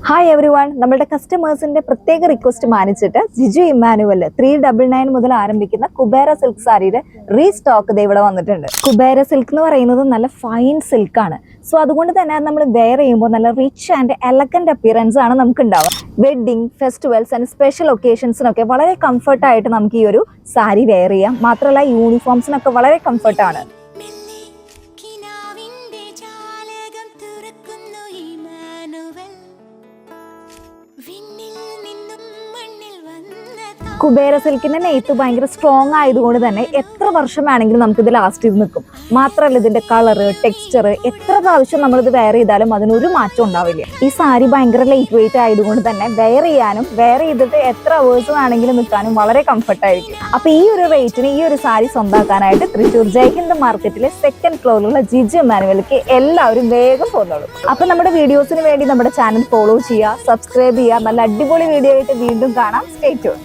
Hi every one, നമ്മുടെ കസ്റ്റമേഴ്സിന്റെ പ്രത്യേക request മാനിച്ചിട്ട് Jiju Emmanuel 399 മുതൽ ആരംഭിക്കുന്ന കുബേര സിൽക്ക് സാരിയുടെ റീസ്റ്റോക്ക് ഇവിടെ വന്നിട്ടുണ്ട്. കുബേര സിൽക്ക് എന്ന് പറയുന്നത് നല്ല ഫൈൻ സിൽക്ക് ആണ്. സോ അതുകൊണ്ട് തന്നെ നമ്മൾ വെയർ ചെയ്യുമ്പോൾ നല്ല റിച്ച് ആൻഡ് എലഗന്റ് അപ്പിയറൻസ് ആണ് നമുക്ക് ഉണ്ടാവുക. വെഡിങ്, ഫെസ്റ്റിവൽസ് ആൻഡ് സ്പെഷ്യൽ ഒക്കേഷൻസിനൊക്കെ വളരെ കംഫർട്ടായിട്ട് നമുക്ക് ഈ ഒരു സാരി വെയർ ചെയ്യാം. മാത്രമല്ല യൂണിഫോംസിനൊക്കെ വളരെ കംഫർട്ടാണ്. കുബേര സിൽക്കിന്റെ നെയ്ത്ത് ഭയങ്കര സ്ട്രോങ് ആയതുകൊണ്ട് തന്നെ എത്ര വർഷം വേണമെങ്കിലും നമുക്കിത് ലാസ്റ്റ് ചെയ്ത് നിൽക്കും. മാത്രമല്ല ഇതിന്റെ കളറ്, ടെക്സ്ചർ എത്ര പ്രാവശ്യം നമ്മളിത് വെയർ ചെയ്താലും അതിനൊരു മാറ്റം ഉണ്ടാവില്ല. ഈ സാരി ഭയങ്കര ലൈറ്റ് വെയിറ്റ് ആയതുകൊണ്ട് തന്നെ വെയർ ചെയ്യാനും വെയർ ചെയ്തിട്ട് എത്ര അവേഴ്സ് വേണമെങ്കിലും നിൽക്കാനും വളരെ കംഫർട്ടായിരിക്കും. അപ്പൊ ഈ ഒരു റേറ്റിന് ഈ ഒരു സാരി സ്വന്തമാക്കാനായിട്ട് തൃശ്ശൂർ ജയ്ഹിന്ദ് മാർക്കറ്റിലെ സെക്കൻഡ് ഫ്ലോറിലുള്ള ജിജു ഇമ്മാനുവലിലേക്ക് എല്ലാവരും വേഗം പോകുന്നുള്ളൂ. അപ്പൊ നമ്മുടെ വീഡിയോസിന് വേണ്ടി നമ്മുടെ ചാനൽ ഫോളോ ചെയ്യുക, സബ്സ്ക്രൈബ് ചെയ്യുക. നല്ല അടിപൊളി വീഡിയോ ആയിട്ട് വീണ്ടും കാണാം. Stay tune.